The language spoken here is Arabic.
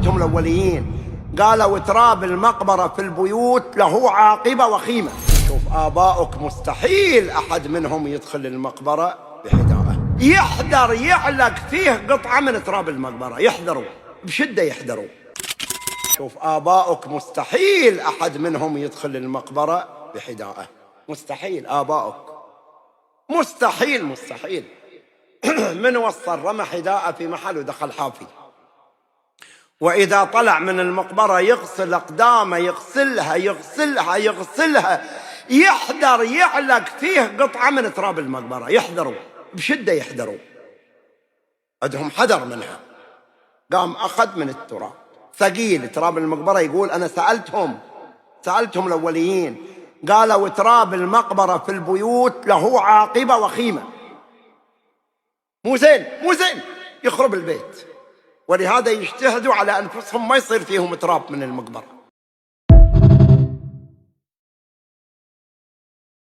سألتهم الأوليين قالوا تراب المقبرة في البيوت له عاقبة وخيمة. شوف آباؤك مستحيل أحد منهم يدخل المقبرة بحذاءه، يحذر يعلق فيه قطعة من تراب المقبرة، يحذروا بشدة يحذروا. شوف آباؤك مستحيل أحد منهم يدخل المقبرة بحذاءه، مستحيل. آباؤك مستحيل مستحيل. من وصل رمى حذاءه في محل ودخل حافي، وإذا طلع من المقبرة يغسل أقدامه، يغسلها يغسلها يغسلها، يحذر يعلق فيه قطعة من تراب المقبرة، يحذروا بشدة يحذروا، عندهم حذر منها. قام أخذ من التراب ثقيل تراب المقبرة، يقول أنا سألتهم الأوليين قالوا تراب المقبرة في البيوت له عاقبة وخيمة، مو زين يخرب البيت، ولهذا يجتهدوا على أنفسهم ما يصير فيهم تراب من المقبرة.